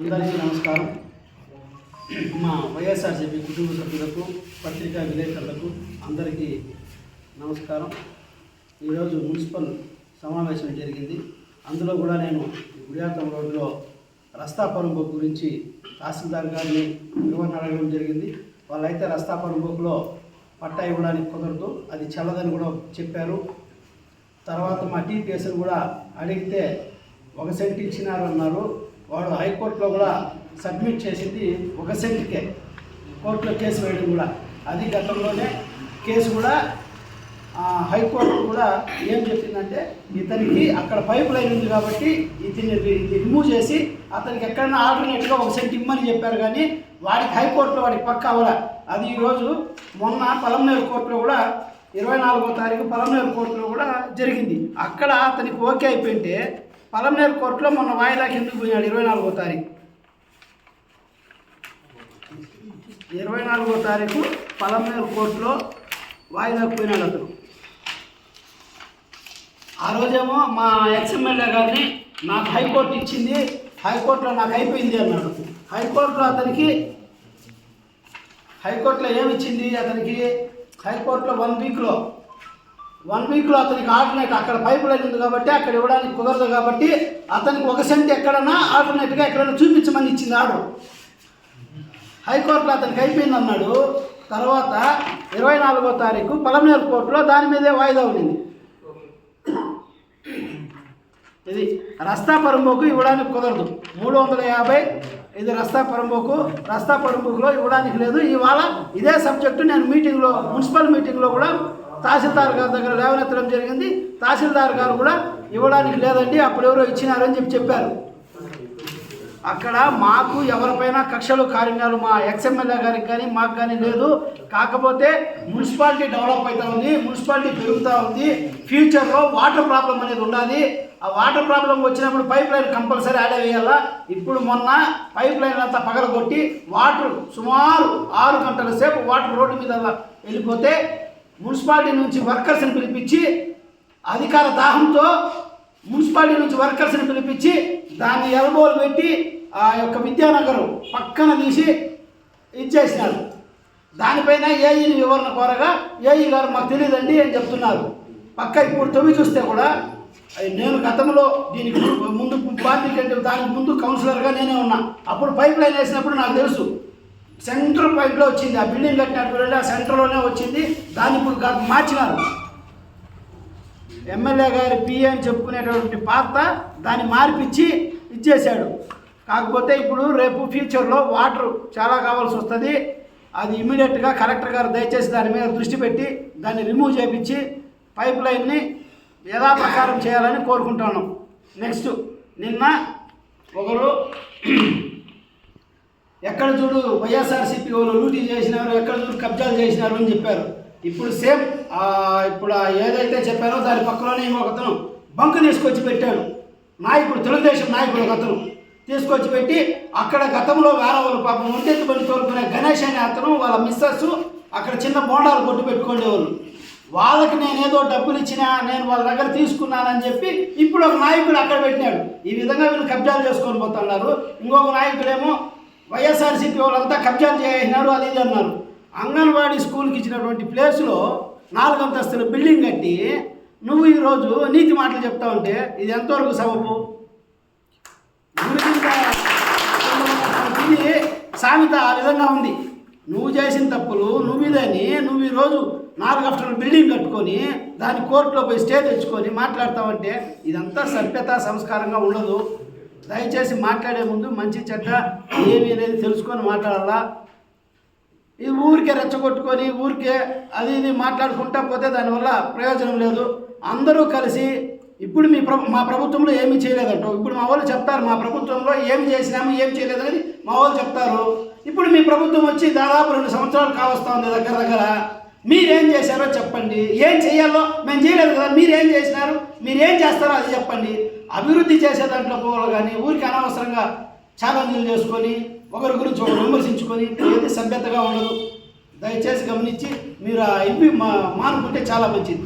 అందరికీ నమస్కారం. మా వైఎస్ఆర్సీపీ కుటుంబ సభ్యులకు, పత్రికా విలేకరులకు అందరికీ నమస్కారం. ఈరోజు మున్సిపల్ సమావేశం జరిగింది. అందులో కూడా నేను గుడియాతం రోడ్లో రస్తా పరుంబోకు గురించి తహసీల్దార్ గారిని వివరణ అడగడం జరిగింది. వాళ్ళైతే రస్తా పరుంబోకులో పట్టా ఇవ్వడానికి కుదరదు, అది చల్లదని కూడా చెప్పారు. తర్వాత మా టీపీఎస్ని కూడా అడిగితే 1 సెంట్ ఇచ్చినారు అన్నారు. వాడు హైకోర్టులో కూడా సబ్మిట్ చేసింది 1 సెంట్కే. కోర్టులో కేసు వేయడం కూడా అది గతంలోనే కేసు కూడా హైకోర్టు కూడా ఏం చెప్పిందంటే, ఇతనికి అక్కడ పైప్ లైన్ ఉంది కాబట్టి ఇది రిమూవ్ చేసి అతనికి ఎక్కడైనా ఆల్టర్నేట్గా 1 సెంట్ ఇమ్మని చెప్పారు. కానీ వాడికి హైకోర్టులో వాడికి పక్క అవ్వాల. అది ఈరోజు మొన్న పలమనేరు కోర్టులో కూడా 24వ తారీఖు పలమనేరు కోర్టులో కూడా జరిగింది. అక్కడ అతనికి ఓకే అయిపోయింటే పలమనేరు కోర్టులో మొన్న వాయిదాకి ఎందుకు పోయినాడు? 24వ తారీఖు 24వ తారీఖు పలమనేరు కోర్టులో వాయిదాకు పోయినాడు అతను. ఆ రోజేమో మా ఎక్స్ఎమ్మెల్యే గారిని నాకు హైకోర్టు ఇచ్చింది, హైకోర్టులో నాకు అయిపోయింది అన్నాడు. హైకోర్టులో ఏమిచ్చింది అతనికి? హైకోర్టులో 1 వీక్లో అతనికి ఆల్టర్నేట్ అక్కడ పైప్ లైన్ ఉంది కాబట్టి అక్కడ ఇవ్వడానికి కుదరదు కాబట్టి అతనికి 1 సెంట్ ఎక్కడన్నా ఆల్టర్నేట్గా ఎక్కడైనా చూపించమని ఇచ్చింది ఆర్డర్. హైకోర్టులో అతనికి అయిపోయింది అన్నాడు. తర్వాత 24వ తారీఖు పలమనేరు కోర్టులో దాని మీదే వాయిదా ఉండింది. ఇది రస్తా పరుంబోకు ఇవ్వడానికి కుదరదు, 350 ఇది రస్తా పరుంబోకులో ఇవ్వడానికి లేదు. ఇవాళ ఇదే సబ్జెక్టు నేను మున్సిపల్ మీటింగ్లో కూడా తహసీల్దార్ గారి దగ్గర లేవనెత్తడం జరిగింది. తహసీల్దార్ గారు కూడా ఇవ్వడానికి లేదండి, అప్పుడు ఎవరో ఇచ్చినారని చెప్పారు. అక్కడ మాకు ఎవరిపైన కక్షలు కారిణ్యాలు మా ఎక్స్ఎమ్మెల్యే గారికి కానీ మాకు కానీ లేదు. కాకపోతే మున్సిపాలిటీ డెవలప్ అవుతూ ఉంది, మున్సిపాలిటీ పెరుగుతూ ఉంది. ఫ్యూచర్లో వాటర్ ప్రాబ్లం అనేది ఉండాలి. ఆ వాటర్ ప్రాబ్లం వచ్చినప్పుడు పైప్ లైన్ కంపల్సరీ యాడ్ వేయాలా. ఇప్పుడు మొన్న పైప్ లైన్ అంతా పగలగొట్టి వాటర్ సుమారు 6 గంటల సేపు వాటర్ రోడ్డు మీద వెళ్ళిపోతే మున్సిపాలిటీ నుంచి వర్కర్స్ని పిలిపించి అధికార దాహంతో మున్సిపాలిటీ నుంచి వర్కర్స్ని పిలిపించి దాన్ని ఎల్బోలు పెట్టి ఆ యొక్క విద్యానగర్ పక్కన తీసి ఇచ్చేసినారు. దానిపైన ఏఈని వివరణ కోరగా ఏఈ గారు మాకు తెలియదండి అని చెప్తున్నారు. పక్క ఇప్పుడు తొమ్మిది చూస్తే కూడా నేను గతంలో దీనికి ముందు పార్టీ కంటే దానికి ముందు కౌన్సిలర్గా నేనే ఉన్నా. అప్పుడు పైప్ లైన్ వేసినప్పుడు నాకు తెలుసు. సెంటర్ పాయింట్లో వచ్చింది, ఆ బిల్డింగ్ కట్టినప్పుడు ఆ సెంటర్లోనే వచ్చింది. దాన్ని ఇప్పుడు మార్చినారు. ఎమ్మెల్యే గారి పిఏ అని చెప్పుకునేటువంటి పాత్ర దాన్ని మార్పిచ్చి ఇచ్చేశాడు. కాకపోతే ఇప్పుడు రేపు ఫ్యూచర్లో వాటర్ చాలా కావాల్సి వస్తుంది. అది ఇమీడియట్గా కలెక్టర్ గారు దయచేసి దాని మీద దృష్టి పెట్టి దాన్ని రిమూవ్ చేయించి పైప్ లైన్ని యథాప్రకారం చేయాలని కోరుకుంటున్నాం. నెక్స్ట్ నిన్న ఒకరు ఎక్కడ చూడు వైఎస్ఆర్సీపీ వాళ్ళు లూటీ చేసినారు, ఎక్కడ చూడు కబ్జాలు చేసినారు అని చెప్పారు. ఇప్పుడు సేమ్ ఇప్పుడు ఏదైతే చెప్పారో దాని పక్కలోనే ఇంకొకతను బంకు తీసుకొచ్చి పెట్టాడు. నాయకుడు, తెలుగుదేశం నాయకుడు ఒకతను తీసుకొచ్చి పెట్టి అక్కడ గతంలో వేరే వాళ్ళు పాపం ఒంటెత్తు బండి తోలుకునే గణేష్ అనే అతను వాళ్ళ మిస్సెస్ అక్కడ చిన్న బోండాలు కొట్టు పెట్టుకునేవాళ్ళు. వాళ్ళకి నేనేదో డబ్బులు ఇచ్చినా, నేను వాళ్ళ దగ్గర తీసుకున్నానని చెప్పి ఇప్పుడు ఒక నాయకుడు అక్కడ పెట్టినాడు. ఈ విధంగా వీళ్ళు కబ్జాలు చేసుకొని పోతున్నారు. ఇంకొక నాయకుడేమో వైఎస్ఆర్సీపీ వాళ్ళంతా కబ్జాలు చేసినారు అది ఇది అన్నారు. అంగన్వాడీ స్కూల్కి ఇచ్చినటువంటి ప్లేస్లో 4 అంతస్తుల బిల్డింగ్ కట్టి నువ్వు ఈరోజు నీతి మాటలు చెప్తా ఉంటే ఇది ఎంతవరకు సబబు? ఇది సామెత ఆ విధంగా ఉంది. నువ్వు చేసిన తప్పులు నువ్వు ఈరోజు 4 అంతస్తుల బిల్డింగ్ కట్టుకొని దాన్ని కోర్టులో పోయి స్టే తెచ్చుకొని మాట్లాడతావంటే ఇదంతా సభ్యత సంస్కారంగా ఉండదు. దయచేసి మాట్లాడే ముందు మంచి చెడ్డ ఏమి అనేది తెలుసుకొని మాట్లాడాలా. ఇది ఊరికే రెచ్చగొట్టుకొని ఊరికే అది ఇది మాట్లాడుకుంటా పోతే దానివల్ల ప్రయోజనం లేదు. అందరూ కలిసి ఇప్పుడు మా ప్రభుత్వంలో ఏమీ చేయలేదంటావు. ఇప్పుడు మా వాళ్ళు చెప్తారు మా ప్రభుత్వంలో ఏం చేసినాము ఏం చేయలేదని మా వాళ్ళు చెప్తారు. ఇప్పుడు మీ ప్రభుత్వం వచ్చి దాదాపు 2 సంవత్సరాలు కావస్తా ఉంది దగ్గర. మీరేం చేశారో చెప్పండి. ఏం చేయాలో మేము చేయలేదు కదా, మీరేం చేసినారు, మీరేం చేస్తారో అది చెప్పండి. అభివృద్ధి చేసే దాంట్లో పోవాలి కానీ ఊరికి అనవసరంగా ఛాలెంజ్లు చేసుకొని ఒకరి గురించి ఒకరు విమర్శించుకొని ఏది సభ్యతగా ఉండదు. దయచేసి గమనించి మీరు ఆ ఎంపీ మానుకుంటే చాలా మంచిది.